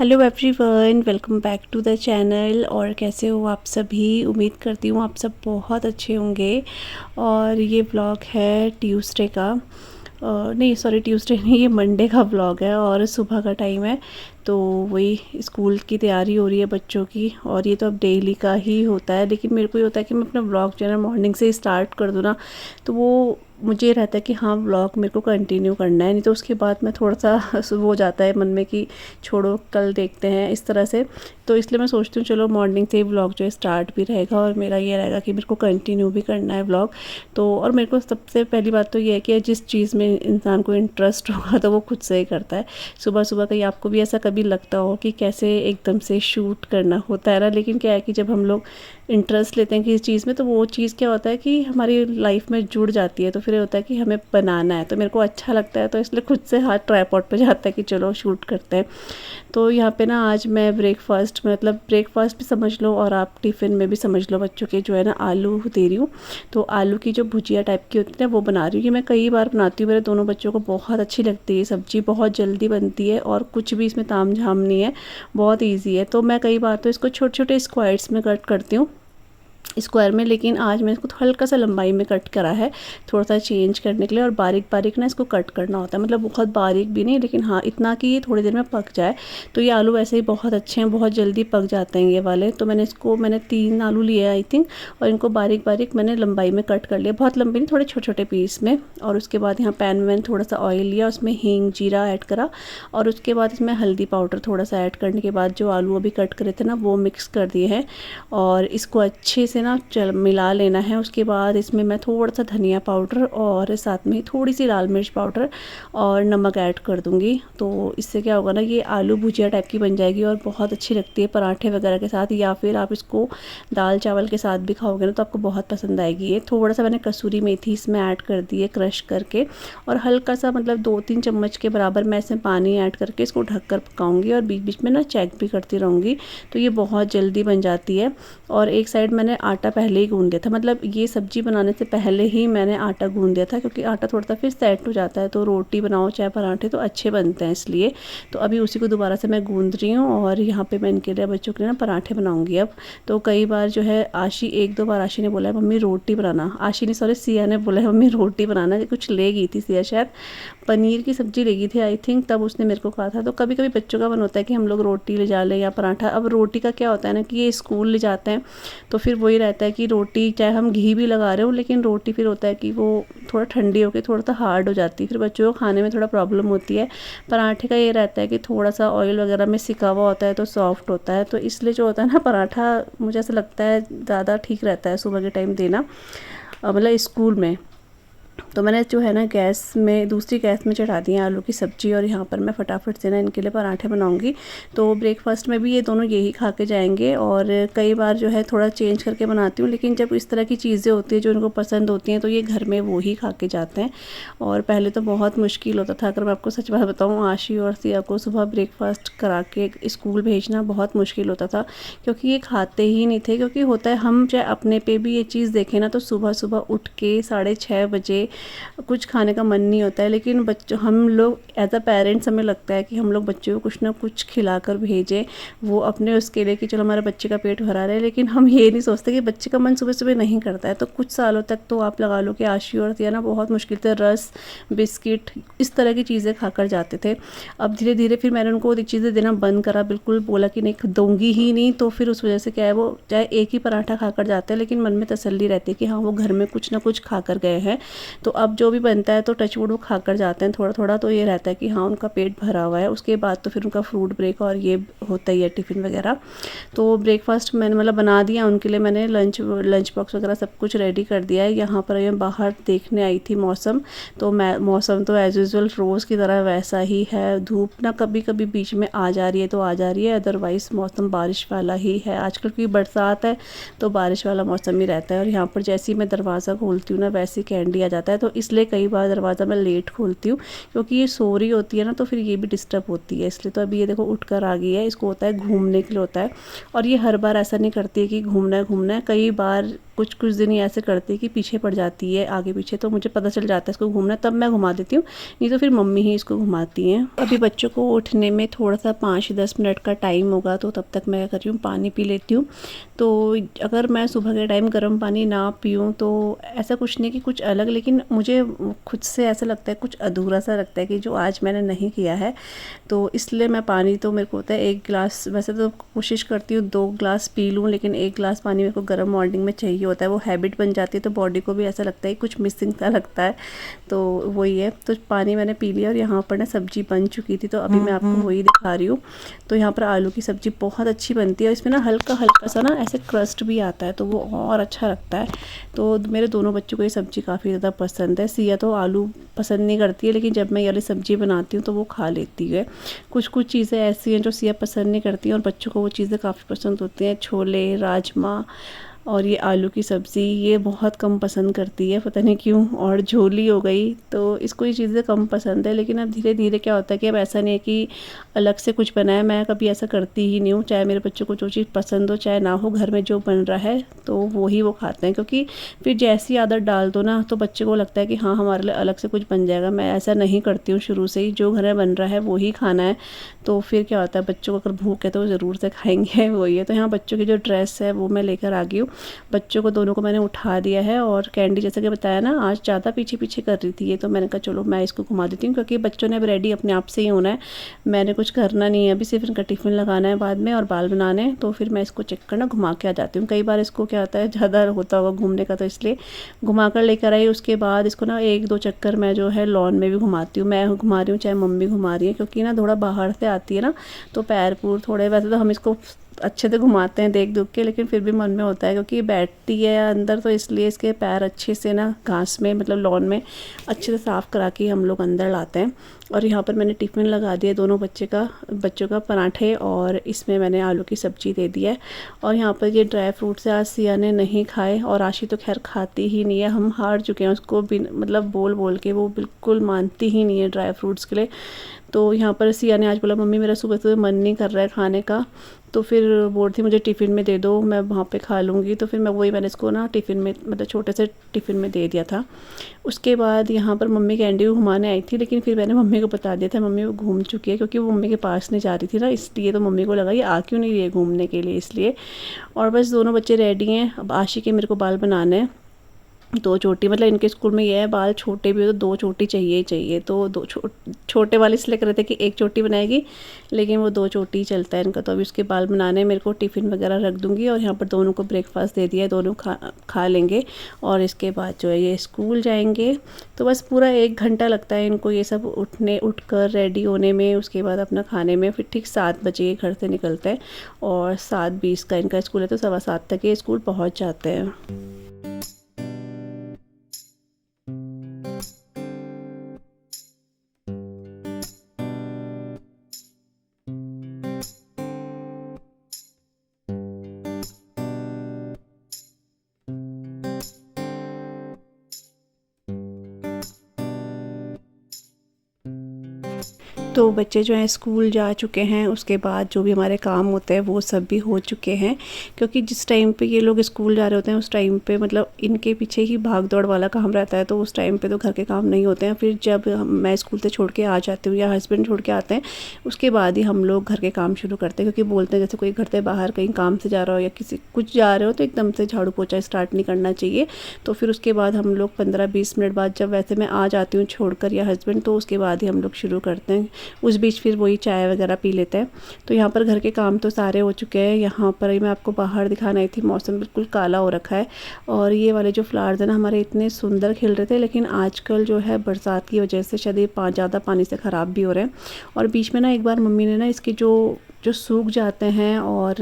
Hello everyone, welcome back to the channel. और कैसे हो आप सभी? उम्मीद करती हूँ आप सब बहुत अच्छे होंगे। और ये व्लॉग है ट्यूसडे का, नहीं सॉरी ट्यूसडे नहीं, ये मंडे का व्लॉग है और सुबह का टाइम है। तो वही स्कूल की तैयारी हो रही है बच्चों की, और ये तो अब डेली का ही होता है। लेकिन मेरे को ये होता है कि मैं अपना व्लॉग जो है ना मॉर्निंग से ही स्टार्ट कर दूँ ना, तो वो मुझे ये रहता है कि हाँ व्लॉग मेरे को कंटिन्यू करना है। नहीं तो उसके बाद मैं थोड़ा सा वो हो जाता है मन में कि छोड़ो कल देखते हैं, इस तरह से। तो इसलिए मैं सोचती हूँ चलो मॉर्निंग से ही व्लॉग जो है स्टार्ट भी रहेगा, और मेरा ये रहेगा कि मेरे को कंटिन्यू भी करना है व्लॉग। तो और मेरे को सबसे पहली बात तो ये है कि जिस चीज़ में इंसान को इंटरेस्ट होगा तो वो खुद से ही करता है। सुबह सुबह कहीं आपको भी ऐसा कभी लगता हो कि कैसे एकदम से शूट करना होता है ना, लेकिन क्या है कि जब हम लोग इंटरेस्ट लेते हैं किसी चीज़ में तो वो चीज़ क्या होता है कि हमारी लाइफ में जुड़ जाती है। तो फिर ये होता है कि हमें बनाना है, तो मेरे को अच्छा लगता है, तो इसलिए खुद से हाथ ट्राइपॉड पे जाता है कि चलो शूट करते हैं। तो यहाँ पे ना आज मैं ब्रेकफास्ट, मतलब ब्रेकफास्ट भी समझ लो और आप टिफ़िन में भी समझ लो, बच्चों के जो है ना आलू दे रही हूँ। तो आलू की जो भुजिया टाइप की होती है ना वो बना रही हूँ। ये मैं कई बार बनाती हूँ, मेरे दोनों बच्चों को बहुत अच्छी लगती है। सब्ज़ी बहुत जल्दी बनती है और कुछ भी इसमें ताम झाम नहीं है, बहुत ईजी है। तो मैं कई बार तो इसको छोटे छोटे स्क्वायर्स में कट करती हूँ, स्क्वायर में। लेकिन आज मैंने इसको हल्का सा लंबाई में कट करा है, थोड़ा सा चेंज करने के लिए। और बारीक बारीक ना इसको कट करना होता है, मतलब बहुत बारीक भी नहीं, लेकिन हाँ इतना कि ये थोड़ी देर में पक जाए। तो ये आलू वैसे ही बहुत अच्छे हैं, बहुत जल्दी पक जाते हैं ये वाले। तो मैंने 3 आलू लिए आई थिंक, और इनको बारीक बारीक मैंने लंबाई में कट कर लिया, बहुत लंबी नहीं, थोड़े छोटे छोटे पीस में। और उसके बाद यहाँ पैन में मैंने थोड़ा सा ऑयल लिया, उसमें हींग जीरा ऐड करा, और उसके बाद इसमें हल्दी पाउडर थोड़ा सा ऐड करने के बाद जो आलू अभी कट करे थे ना वो मिक्स कर दिए हैं, और इसको अच्छे से ना मिला लेना है। उसके बाद इसमें मैं थोड़ा सा धनिया पाउडर और साथ में थोड़ी सी लाल मिर्च पाउडर और नमक ऐड कर दूंगी। तो इससे क्या होगा ना, ये आलू भुजिया टाइप की बन जाएगी और बहुत अच्छी लगती है पराठे वगैरह के साथ, या फिर आप इसको दाल चावल के साथ भी खाओगे ना तो आपको बहुत पसंद आएगी। ये थोड़ा सा मैंने कसूरी मेथी इसमें ऐड कर दी है क्रश करके, और हल्का सा मतलब 2-3 चम्मच के बराबर मैं इसमें पानी ऐड करके इसको ढककर पकाऊंगी, और बीच बीच में ना चेक भी करती रहूँगी। तो ये बहुत जल्दी बन जाती है। और एक साइड मैंने आटा पहले ही गूंद दिया था, मतलब ये सब्जी बनाने से पहले ही मैंने आटा गूंद दिया था, क्योंकि आटा थोड़ा सा फिर सेट हो जाता है, तो रोटी बनाओ चाहे पराठे तो अच्छे बनते हैं इसलिए। तो अभी उसी को दोबारा से मैं गूंद रही हूँ, और यहाँ पे मैं इनके लिए बच्चों के लिए ना पराठे बनाऊंगी अब। तो कई बार जो है एक दो बार आशी ने बोला है मम्मी रोटी बनाना, आशी ने सॉरी सिया ने बोला है मम्मी रोटी बनाना। कुछ ले गई थी सिया, शायद पनीर की सब्जी ले गई थी आई थिंक, तब उसने मेरे को कहा था। तो कभी कभी बच्चों का मन होता है कि हम लोग रोटी ले जा लें या पराठा। अब रोटी का क्या होता है ना कि ये स्कूल ले जाते हैं, तो फिर वही रहता है कि रोटी चाहे हम घी भी लगा रहे हो, लेकिन रोटी फिर होता है कि वो थोड़ा ठंडी होकर थोड़ा सा हार्ड हो जाती है, फिर बच्चों को खाने में थोड़ा प्रॉब्लम होती है। पराठे का ये रहता है कि थोड़ा सा ऑयल वगैरह में सिका हुआ होता है तो सॉफ्ट होता है। तो इसलिए जो होता है ना पराठा, मुझे ऐसा लगता है ज़्यादा ठीक रहता है सुबह के टाइम देना, मतलब स्कूल में। तो मैंने जो है ना दूसरी गैस में चढ़ा दी है आलू की सब्ज़ी, और यहाँ पर मैं फटाफट से ना इनके लिए पराठे बनाऊंगी। तो ब्रेकफास्ट में भी ये दोनों यही खा के जाएंगे, और कई बार जो है थोड़ा चेंज करके बनाती हूँ, लेकिन जब इस तरह की चीज़ें होती हैं जो इनको पसंद होती हैं तो ये घर में वो ही खा के जाते हैं। और पहले तो बहुत मुश्किल होता था, अगर मैं आपको सच बात बताऊँ, आशी और सिया को सुबह ब्रेकफास्ट करा के स्कूल भेजना बहुत मुश्किल होता था, क्योंकि ये खाते ही नहीं थे। क्योंकि होता है हम चाहे अपने पे भी ये चीज़ देखें ना, तो सुबह सुबह उठ के 6:30 बजे कुछ खाने का मन नहीं होता है, लेकिन बच्चों हम लोग एज अ पेरेंट्स हमें लगता है कि हम लोग बच्चों को कुछ ना कुछ खिलाकर भेजें, वो अपने उसके लिए कि चलो हमारे बच्चे का पेट भरा रहे। लेकिन हम ये नहीं सोचते कि बच्चे का मन सुबह सुबह नहीं करता है। तो कुछ सालों तक तो आप लगा लो कि आशी और सिया ना बहुत मुश्किल से रस बिस्किट इस तरह की चीज़ें खाकर जाते थे। अब धीरे धीरे फिर मैंने उनको चीज़ें देना बंद करा, बिल्कुल बोला कि नहीं दूंगी ही नहीं। तो फिर उस वजह से क्या है, वो चाहे एक ही पराठा खाकर जाते हैं, लेकिन मन में तसल्ली रहती है कि हाँ वो घर में कुछ ना कुछ खाकर गए हैं। तो अब जो भी बनता है तो टचवुड वो खाकर जाते हैं थोड़ा थोड़ा, तो ये रहता है कि हाँ उनका पेट भरा हुआ है। उसके बाद तो फिर उनका फ्रूट ब्रेक और ये होता ही है टिफ़िन वगैरह। तो ब्रेकफास्ट मैंने मतलब बना दिया उनके लिए, मैंने लंच बॉक्स वगैरह सब कुछ रेडी कर दिया है। यहाँ पर मैं बाहर देखने आई थी मौसम, तो मौसम तो एज़ यूजुअल रोज़ की तरह वैसा ही है। धूप ना कभी कभी बीच में आ जा रही है तो आ जा रही है, अदरवाइज़ मौसम बारिश वाला ही है। आजकल की बरसात है तो बारिश वाला मौसम ही रहता है। और यहाँ पर जैसे ही मैं दरवाज़ा खोलती हूँ ना, वैसे ही कैंडी आ जाता है। तो इसलिए कई बार दरवाज़ा मैं लेट खोलती हूँ, क्योंकि ये सो रही होती है ना, तो फिर ये भी डिस्टर्ब होती है इसलिए। तो अभी ये देखो उठ कर आ गई है, इसको होता है घूमने के लिए होता है। और ये हर बार ऐसा नहीं करती है कि घूमना है घूमना है, कई बार कुछ कुछ दिन ये ऐसे करती है कि पीछे पड़ जाती है आगे पीछे, तो मुझे पता चल जाता है इसको घूमना है, तब मैं घुमा देती हूँ, नहीं तो फिर मम्मी ही इसको घुमाती हैं। अभी बच्चों को उठने में थोड़ा सा 5-10 मिनट का टाइम होगा, तो तब तक मैं कर रही हूँ पानी पी लेती हूँ। तो अगर मैं सुबह के टाइम गर्म पानी ना पीऊँ तो ऐसा कुछ नहीं कि कुछ अलग, लेकिन मुझे खुद से ऐसा लगता है कुछ अधूरा सा लगता है कि जो आज मैंने नहीं किया है। तो इसलिए मैं पानी तो मेरे को होता है 1 गिलास, वैसे तो कोशिश करती हूँ 2 गिलास पी लूँ, लेकिन 1 गिलास पानी मेरे को गर्म मॉर्निंग में चाहिए होता है। वो हैबिट बन जाती है तो बॉडी को भी ऐसा लगता है कुछ मिसिंग सा लगता है, तो वही है। तो पानी मैंने पी लिया और यहाँ पर ना सब्जी बन चुकी थी, तो अभी मैं आपको वही दिखा रही हूँ। तो यहाँ पर आलू की सब्ज़ी बहुत अच्छी बनती है और इसमें ना हल्का हल्का सा ना ऐसे क्रस्ट भी आता है, तो वो और अच्छा लगता है। तो मेरे दोनों बच्चों को ये सब्ज़ी काफ़ी ज़्यादा पसंद है। सिया तो आलू पसंद नहीं करती है, लेकिन जब मैं ये वाली सब्ज़ी बनाती हूँ तो वो खा लेती है। कुछ कुछ चीज़ें ऐसी हैं जो सिया पसंद नहीं करती हैं और बच्चों को वो चीज़ें काफ़ी पसंद होती हैं। छोले, राजमा और ये आलू की सब्ज़ी ये बहुत कम पसंद करती है, पता नहीं क्यों। और झोली हो गई, तो इसको ये चीज़ें कम पसंद है। लेकिन अब धीरे धीरे क्या होता है कि अब ऐसा नहीं है कि अलग से कुछ बनाए, मैं कभी ऐसा करती ही नहीं हूँ। चाहे मेरे बच्चों को जो चीज़ पसंद हो चाहे ना हो, घर में जो बन रहा है तो वही वो खाते हैं। क्योंकि फिर जैसी आदत डाल दो ना तो बच्चे को लगता है कि हाँ हमारे लिए अलग से कुछ बन जाएगा। मैं ऐसा नहीं करती हूँ, शुरू से ही जो घर में बन रहा है वो ही खाना है। तो फिर क्या होता है, बच्चों को अगर भूख है तो ज़रूर से खाएंगे, वही है। तो यहाँ बच्चों की जो ड्रेस है वो मैं लेकर आ गई हूँ। बच्चों को दोनों को मैंने उठा दिया है और कैंडी जैसे कि बताया ना आज ज़्यादा पीछे पीछे कर रही थी ये, तो मैंने कहा चलो मैं इसको घुमा देती हूँ, क्योंकि बच्चों ने अब रेडी अपने आप से ही होना है, मैंने कुछ करना नहीं है। अभी सिर्फ इनका टिफ़िन लगाना है बाद में और बाल बनाने हैं, तो फिर मैं इसको चेक करना घुमा के आ जाती हूँ। कई बार इसको क्या होता है ज़्यादा होता होगा घूमने का, तो इसलिए घुमा कर लेकर आई। उसके बाद इसको ना 1-2 चक्कर मैं जो है लॉन में भी घुमाती हूँ। मैं घुमा रही हूँ चाहे मम्मी घुमा रही है, क्योंकि ना थोड़ा बाहर से आती है ना तो पैर पूर थोड़े, वैसे तो हम इसको अच्छे से घुमाते हैं देख दुख के, लेकिन फिर भी मन में होता है क्योंकि बैठती है अंदर, तो इसलिए इसके पैर अच्छे से ना घास में मतलब लॉन में अच्छे से साफ़ करा के हम लोग अंदर लाते हैं। और यहाँ पर मैंने टिफ़िन लगा दिया दोनों बच्चों का पराठे, और इसमें मैंने आलू की सब्ज़ी दे दी है। और यहाँ पर ये ड्राई फ्रूट्स आज सिया ने नहीं खाए, और आशी तो खैर खाती ही नहीं है, हम हार चुके हैं उसको मतलब बोल बोल के, वो बिल्कुल मानती ही नहीं है ड्राई फ्रूट्स के लिए। तो यहाँ पर सिया ने आज बोला मम्मी मेरा सुबह सुबह मन नहीं कर रहा है खाने का, तो फिर बोल रही थी मुझे टिफ़िन में दे दो मैं वहाँ पे खा लूँगी। तो फिर मैंने इसको ना टिफ़िन में मतलब छोटे से टिफ़िन में दे दिया था। उसके बाद यहाँ पर मम्मी कैंडी को घुमाने आई थी, लेकिन फिर मैंने मम्मी को बता दिया था मम्मी वो घूम चुकी है, क्योंकि वो मम्मी के पास नहीं जा रही थी ना, इसलिए। तो मम्मी को लगा ये आ क्यों नहीं रही है घूमने के लिए, इसलिए। और बस दोनों बच्चे रेडी हैं। अब आशी के मेरे को बाल बनाने हैं 2 चोटी, मतलब इनके स्कूल में ये है बाल छोटे भी हो तो 2 चोटी चाहिए ही चाहिए। तो 2 छोटे वाले इसलिए कर रहे थे कि 1 चोटी बनाएगी, लेकिन वो 2 चोटी चलता है इनका। तो अभी उसके बाल बनाने मेरे को टिफ़िन वगैरह रख दूँगी, और यहाँ पर दोनों को ब्रेकफास्ट दे दिया है, दोनों खा लेंगे। और इसके बाद जो है ये स्कूल जाएंगे। तो बस पूरा 1 घंटा लगता है इनको ये सब उठ कर रेडी होने में, उसके बाद अपना खाने में। फिर ठीक 7 बजे घर से निकलते हैं और 7:20 का इनका स्कूल है, तो 7:15 तक ये स्कूल पहुँच जाते हैं। तो बच्चे जो हैं स्कूल जा चुके हैं, उसके बाद जो भी हमारे काम होते हैं वो सब भी हो चुके हैं। क्योंकि जिस टाइम पे ये लोग स्कूल जा रहे होते हैं उस टाइम पे मतलब इनके पीछे ही भाग दौड़ वाला काम रहता है, तो उस टाइम पे तो घर के काम नहीं होते हैं। फिर जब मैं स्कूल से छोड़ के आ जाती हूँ या हस्बैंड छोड़ के आते हैं, उसके बाद ही हम लोग घर के काम शुरू करते हैं। क्योंकि बोलते हैं जैसे कोई घर से बाहर कहीं काम से जा रहा हो या किसी कुछ जा रहे हो तो एकदम से झाड़ू पोछा स्टार्ट नहीं करना चाहिए। तो फिर उसके बाद हम लोग 15-20 मिनट बाद, जब वैसे मैं आ जाती हूँ छोड़कर या हस्बैंड, तो उसके बाद ही हम लोग शुरू करते हैं। उस बीच फिर वही चाय वगैरह पी लेते हैं। तो यहाँ पर घर के काम तो सारे हो चुके हैं। यहाँ पर ही मैं आपको बाहर दिखाना आई थी, मौसम बिल्कुल काला हो रखा है, और ये वाले जो फ्लावर्स हैं ना हमारे इतने सुंदर खिल रहे थे, लेकिन आजकल जो है बरसात की वजह से शायद ये ज़्यादा पानी से ख़राब भी हो रहे हैं। और बीच में ना एक बार मम्मी ने ना इसकी जो सूख जाते हैं और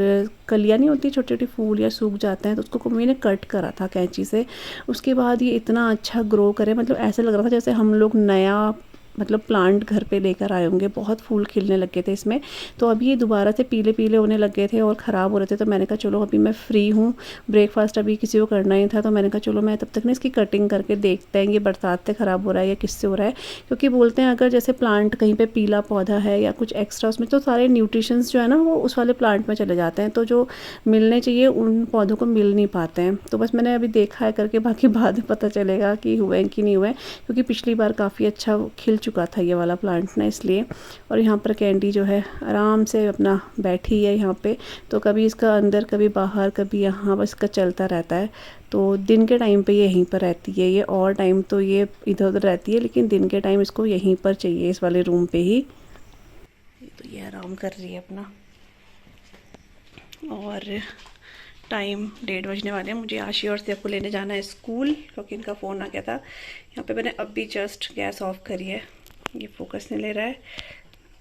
कलियाँ नहीं होती छोटी छोटी फूल या सूख जाते हैं, तो उसको मम्मी ने कट करा था कैंची से। उसके बाद ये इतना अच्छा ग्रो करे, मतलब ऐसा लग रहा था जैसे हम लोग नया मतलब प्लांट घर पे लेकर आए होंगे, बहुत फूल खिलने लगे थे इसमें। तो अभी ये दोबारा से पीले पीले होने लगे थे और ख़राब हो रहे थे। तो मैंने कहा चलो अभी मैं फ्री हूँ, ब्रेकफास्ट अभी किसी को करना ही था, तो मैंने कहा चलो मैं तब तक ना इसकी कटिंग करके देखते हैं ये बरसात से ख़राब हो रहा है या किससे हो रहा है। क्योंकि बोलते हैं अगर जैसे प्लांट कहीं पर पीला पौधा है या कुछ एक्स्ट्रा उसमें, तो सारे न्यूट्रिशंस जो है ना वो उस वाले प्लांट में चले जाते हैं, तो जो मिलने चाहिए उन पौधों को मिल नहीं पाते हैं। तो बस मैंने अभी देखा है करके, बाकी बाद में पता चलेगा कि हुए कि नहीं हुए, क्योंकि पिछली बार काफ़ी अच्छा खिल चुका था ये वाला प्लांट ना, इसलिए। और यहाँ पर कैंडी जो है आराम से अपना बैठी है यहाँ पे, तो कभी इसका अंदर कभी बाहर कभी यहाँ, बस इसका चलता रहता है। तो दिन के टाइम पे ये यहीं पर रहती है, ये और टाइम तो ये इधर उधर रहती है, लेकिन दिन के टाइम इसको यहीं पर चाहिए, इस वाले रूम पे ही। तो ये आराम कर रही है अपना। और टाइम 1:30 बजने वाले हैं, मुझे आशी और सिया को लेने जाना है स्कूल, क्योंकि इनका फ़ोन आ गया था। यहाँ पे मैंने अभी जस्ट गैस ऑफ करी है, ये फोकस नहीं ले रहा है।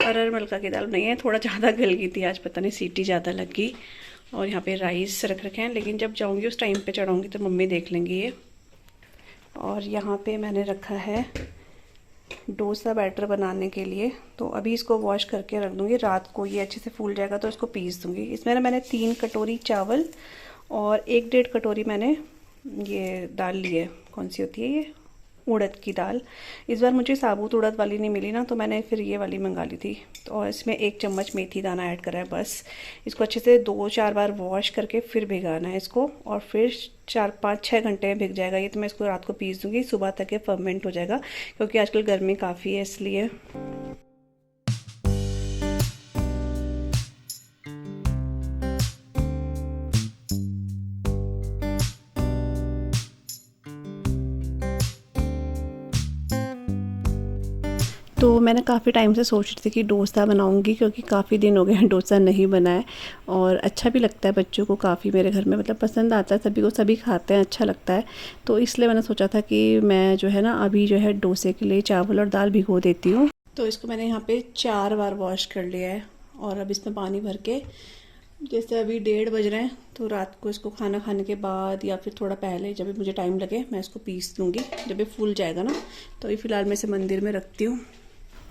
अरहर मलका की दाल नहीं है, थोड़ा ज़्यादा गल गई थी आज, पता नहीं सीटी ज़्यादा लग गई। और यहाँ पे राइस रख रखे हैं, लेकिन जब जाऊँगी उस टाइम पे चढ़ाऊँगी तो मम्मी देख लेंगी ये। और यहाँ पे मैंने रखा है डोसा बैटर बनाने के लिए, तो अभी इसको वॉश करके रख दूँगी, रात को ये अच्छे से फूल जाएगा तो इसको पीस दूँगी। इसमें ना मैंने 3 कटोरी चावल और 1-1.5 कटोरी मैंने ये दाल ली है, कौन सी होती है ये, उड़द की दाल। इस बार मुझे साबुत उड़द वाली नहीं मिली ना, तो मैंने फिर ये वाली मंगा ली थी। तो और इसमें 1 चम्मच मेथी दाना ऐड करा है बस। इसको अच्छे से 2-4 बार वॉश करके फिर भिगाना है इसको, और फिर 4-5-6 घंटे में भिग जाएगा ये। तो मैं इसको रात को पीस दूँगी, सुबह तक ये फर्मेंट हो जाएगा, क्योंकि आजकल गर्मी काफ़ी है इसलिए। तो मैंने काफ़ी टाइम से सोच रही थी कि डोसा बनाऊंगी, क्योंकि काफ़ी दिन हो गए हैं डोसा नहीं बनाया, और अच्छा भी लगता है बच्चों को काफ़ी, मेरे घर में मतलब पसंद आता है सभी को, सभी खाते हैं, अच्छा लगता है। तो इसलिए मैंने सोचा था कि मैं जो है ना अभी जो है डोसे के लिए चावल और दाल भिगो देती हूँ। तो इसको मैंने यहाँ पर 4 बार वॉश कर लिया है, और अब इसमें पानी भर के, जैसे अभी 1:30 बज रहे हैं, तो रात को इसको खाना खाने के बाद या फिर थोड़ा पहले, जब भी मुझे टाइम लगे मैं इसको पीस दूँगी, जब ये फूल जाएगा ना। तो ये फ़िलहाल मैं इसे मंदिर में रखती हूँ।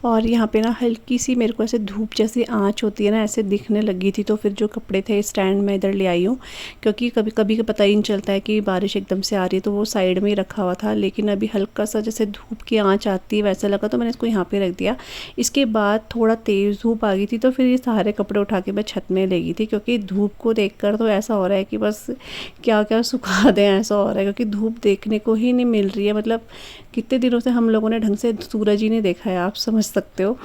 और यहाँ पे ना हल्की सी मेरे को ऐसे धूप जैसी आंच होती है ना, ऐसे दिखने लगी थी। तो फिर जो कपड़े थे स्टैंड में इधर ले आई हूँ, क्योंकि कभी कभी का पता ही नहीं चलता है कि बारिश एकदम से आ रही है, तो वो साइड में ही रखा हुआ था। लेकिन अभी हल्का सा जैसे धूप की आंच आती है वैसा लगा, तो मैंने इसको यहाँ पे रख दिया। इसके बाद थोड़ा तेज़ धूप आ गई थी, तो फिर ये सारे कपड़े उठा के मैं छत में ले गई थी, क्योंकि धूप को देख कर तो ऐसा हो रहा है कि बस क्या क्या सुखा दें, ऐसा हो रहा है। क्योंकि धूप देखने को ही नहीं मिल रही है, मतलब कितने दिनों से हम लोगों ने ढंग से सूरज ही नहीं देखा है, आप समझ सकते हो।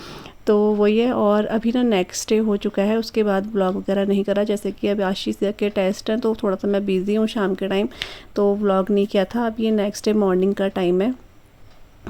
तो वही है। और अभी ना नेक्स्ट डे हो चुका है, उसके बाद व्लॉग वगैरह नहीं करा, जैसे कि अभी आशीष के टेस्ट हैं, तो थोड़ा सा मैं बिज़ी हूँ शाम के टाइम, तो व्लॉग नहीं किया था। अब ये नेक्स्ट डे मॉर्निंग का टाइम है।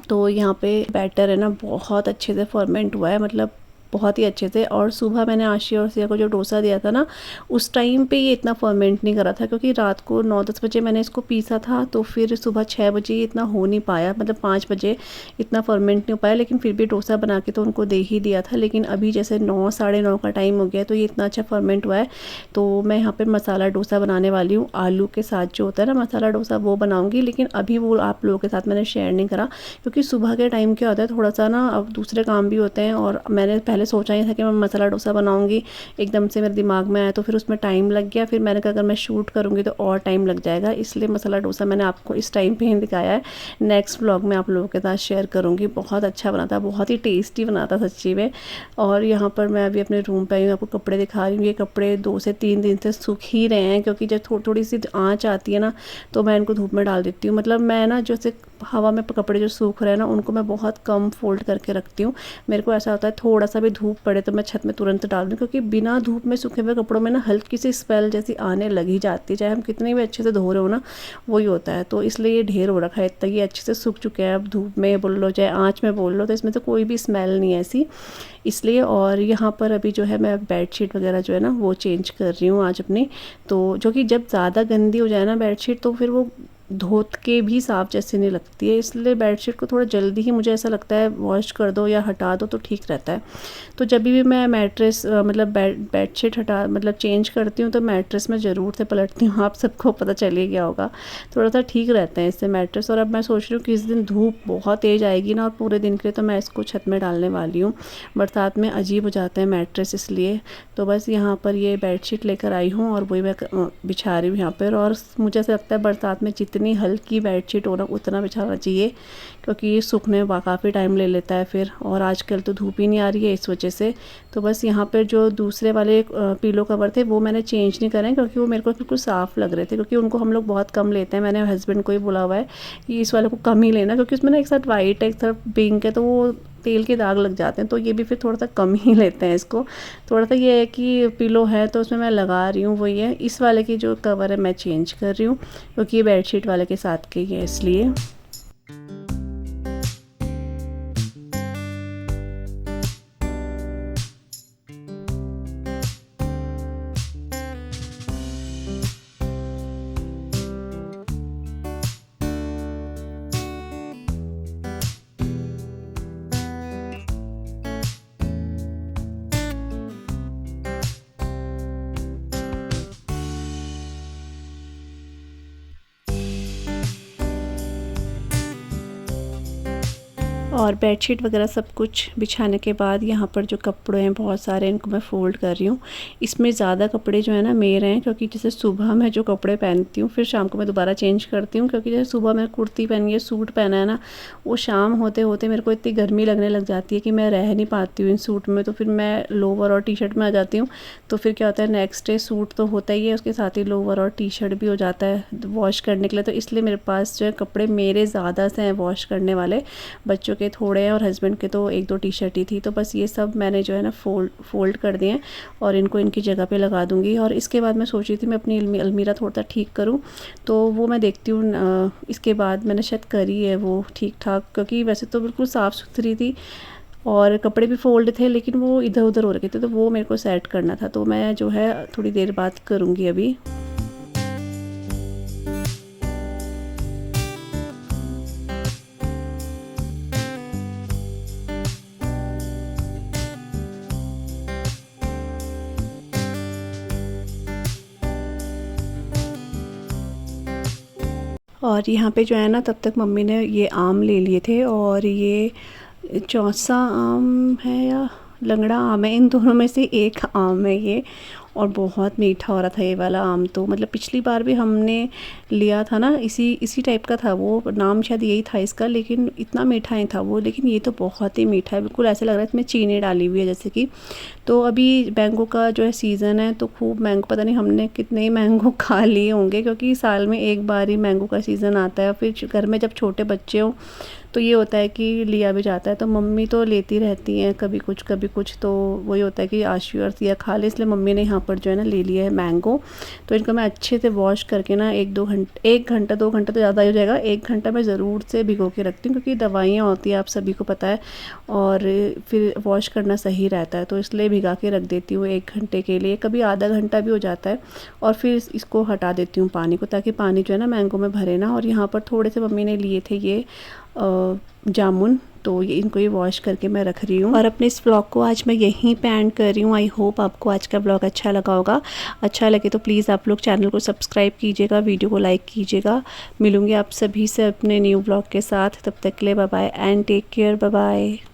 तो यहाँ पे बैटर है ना बहुत अच्छे से फर्मेंट हुआ है, मतलब बहुत ही अच्छे से। और सुबह मैंने आशी और सिया को जो डोसा दिया था ना, उस टाइम पे ये इतना फर्मेंट नहीं करा था, क्योंकि रात को 9-10 बजे मैंने इसको पीसा था, तो फिर सुबह 6 बजे ये इतना हो नहीं पाया, मतलब 5 बजे इतना फर्मेंट नहीं हो पाया। लेकिन फिर भी डोसा बना के तो उनको दे ही दिया था। लेकिन अभी जैसे 9 साढ़े 9 का टाइम हो गया, तो ये इतना अच्छा फर्मेंट हुआ है। तो मैं यहाँ पर मसाला डोसा बनाने वाली हूँ, आलू के साथ जो होता है ना मसाला डोसा, वो बनाऊँगी। लेकिन अभी वो आप लोगों के साथ मैंने शेयर नहीं करा, क्योंकि सुबह के टाइम क्या होता है थोड़ा सा ना, अब दूसरे काम भी होते हैं, और मैंने पहले सोचा ही था कि मैं मसाला डोसा बनाऊंगी, एकदम से मेरे दिमाग में आया, तो फिर उसमें टाइम लग गया। फिर मैंने कहा अगर मैं शूट करूंगी तो और टाइम लग जाएगा, इसलिए मसाला डोसा मैंने आपको इस टाइम पे ही दिखाया है। नेक्स्ट व्लॉग में आप लोगों के साथ शेयर करूंगी। बहुत अच्छा बना था, बहुत ही टेस्टी बना था सच्ची में। और यहाँ पर मैं अभी अपने रूम पे आई हूँ, आपको कपड़े दिखा रही हूँ। ये कपड़े 2 से 3 दिन से सूख ही रहे हैं, क्योंकि जब थोड़ी सी आँच आती है ना, तो मैं इनको धूप में डाल देती हूँ। मतलब मैं ना जैसे हवा में कपड़े जो सूख रहे हैं ना, उनको मैं बहुत कम फोल्ड करके रखती हूँ। मेरे को ऐसा होता है थोड़ा सा भी धूप पड़े तो मैं छत में तुरंत डाल दूँ, क्योंकि बिना धूप में सूखे हुए कपड़ों में ना हल्की सी स्मेल जैसी आने लगी जाती है, चाहे हम कितने भी अच्छे से धो रहे हो ना, वही होता है। तो इसलिए ये ढेर हो रखा है इतना, ये अच्छे से सूख चुके हैं। अब धूप में बोल लो चाहे आँच में बोल लो, तो इसमें तो कोई भी स्मेल नहीं है ऐसी, इसलिए। और यहाँ पर अभी जो है मैं बेडशीट वगैरह जो है ना वो चेंज कर रही हूँ आज अपनी। तो जो कि जब ज़्यादा गंदी हो जाए ना बेडशीट, तो फिर वो धोत के भी साफ़ जैसे नहीं लगती है, इसलिए बेडशीट को थोड़ा जल्दी ही मुझे ऐसा लगता है वॉश कर दो या हटा दो तो ठीक रहता है। तो जब भी मैं मैट्रेस मतलब बेडशीट हटा मतलब चेंज करती हूँ तो मैट्रेस में ज़रूर से पलटती हूँ, आप सबको पता चल ही गया होगा। थोड़ा सा ठीक रहता है इससे मैट्रेस। और अब मैं सोच रही हूँ कि इस दिन धूप बहुत तेज़ आएगी ना और पूरे दिन के लिए तो मैं इसको छत में डालने वाली हूँ। बरसात में अजीब हो जाते हैं मैट्रेस, इसलिए तो बस यहाँ पर ये बेडशीट लेकर आई हूँ और वही मैं बिछा रही हूँ यहाँ पर। और मुझे ऐसा लगता है बरसात में जितनी हल्की बेडशीट हो ना उतना बिछाना चाहिए, क्योंकि ये सूखने में काफ़ी टाइम ले लेता है फिर। और आजकल तो धूप ही नहीं आ रही है इस वजह से। तो बस यहाँ पर जो दूसरे वाले पिलो कवर थे वो मैंने चेंज नहीं करे क्योंकि वो मेरे को बिल्कुल साफ़ लग रहे थे, क्योंकि उनको हम लोग बहुत कम लेते हैं। मैंने हस्बैंड को ही बोला हुआ है कि इस वाले को कम ही लेना, क्योंकि उसमें ना एक साथ वाइट है एक तरफ पिंक है तो वो तेल के दाग लग जाते हैं, तो ये भी फिर थोड़ा सा कम ही लेते हैं इसको। थोड़ा सा ये है कि पिलो है तो उसमें मैं लगा रही हूँ वही है। इस वाले की जो कवर है मैं चेंज कर रही हूँ क्योंकि ये बेडशीट वाले के साथ के ही है इसलिए। और बेडशीट वगैरह सब कुछ बिछाने के बाद यहाँ पर जो कपड़े हैं बहुत सारे, इनको मैं फ़ोल्ड कर रही हूँ। इसमें ज़्यादा कपड़े जो है ना मेरे हैं, क्योंकि जैसे सुबह मैं जो कपड़े पहनती हूँ फिर शाम को मैं दोबारा चेंज करती हूँ, क्योंकि जैसे सुबह मैं कुर्ती पहनी है सूट पहना है ना, वो शाम होते होते मेरे को इतनी गर्मी लगने लग जाती है कि मैं रह नहीं पाती हूँ इन सूट में। तो फिर मैं लोवर और टी शर्ट में आ जाती हूँ। तो फिर क्या होता है नेक्स्ट डे सूट तो होता ही है, उसके साथ ही लोवर और टी शर्ट भी हो जाता है वॉश करने के लिए। तो इसलिए मेरे पास जो है कपड़े मेरे ज़्यादा से हैं वॉश करने वाले, बच्चों के थोड़े हैं और हस्बैंड के तो 1-2 टी शर्ट ही थी। तो बस ये सब मैंने जो है ना फ़ोल्ड कर दिए हैं और इनको इनकी जगह पे लगा दूँगी। और इसके बाद मैं सोच रही थी मैं अपनी अलमीरा थोड़ा ठीक करूँ, तो वो मैं देखती हूँ इसके बाद मैंने शायद करी है वो ठीक ठाक, क्योंकि वैसे तो बिल्कुल साफ़ सुथरी थी और कपड़े भी फ़ोल्ड थे लेकिन वो इधर उधर हो रखे थे, तो वो मेरे को सेट करना था। तो मैं जो है थोड़ी देर बाद करूँगी अभी। और यहाँ पे जो है ना तब तक मम्मी ने ये आम ले लिए थे, और ये चौसा आम है या लंगड़ा आम है, इन दोनों में से एक आम है ये। और बहुत मीठा हो रहा था ये वाला आम, तो मतलब पिछली बार भी हमने लिया था ना इसी टाइप का था, वो नाम शायद यही था इसका, लेकिन इतना मीठा नहीं था वो। लेकिन ये तो बहुत ही मीठा है, बिल्कुल ऐसा लग रहा है इसमें चीनी डाली हुई है जैसे कि। तो अभी मैंगो का जो है सीज़न है तो खूब मैंगो, पता नहीं हमने कितने ही मैंगो खा लिए होंगे, क्योंकि साल में एक बार ही मैंगो का सीज़न आता है। फिर घर में जब छोटे बच्चे हों तो ये होता है कि लिया भी जाता है। तो मम्मी तो लेती रहती हैं कभी कुछ, तो वही होता है कि आशु और सिया खा ले, इसलिए मम्मी ने यहाँ पर जो है ना ले लिया है मैंगो। तो इनको मैं अच्छे से वॉश करके ना 1 घंटा 2 घंटा तो ज़्यादा हो जाएगा, 1 घंटा मैं ज़रूर से भिगो के रखती हूँ, क्योंकि दवाइयाँ होती हैं आप सभी को पता है, और फिर वॉश करना सही रहता है। तो इसलिए भिगा के रख देती हूँ 1 घंटे के लिए, कभी आधा घंटा भी हो जाता है। और फिर इसको हटा देती हूँ पानी को, ताकि पानी जो है ना मैंगो में भरे ना। और यहाँ पर थोड़े से मम्मी ने लिए थे ये जामुन, तो ये इनको ये वॉश करके मैं रख रही हूँ। और अपने इस व्लॉग को आज मैं यहीं पे एंड कर रही हूँ। आई होप आपको आज का व्लॉग अच्छा लगा होगा। अच्छा लगे तो प्लीज़ आप लोग चैनल को सब्सक्राइब कीजिएगा, वीडियो को लाइक कीजिएगा। मिलूँगी आप सभी से अपने न्यू व्लॉग के साथ, तब तक के लिए bye bye and take care, bye bye.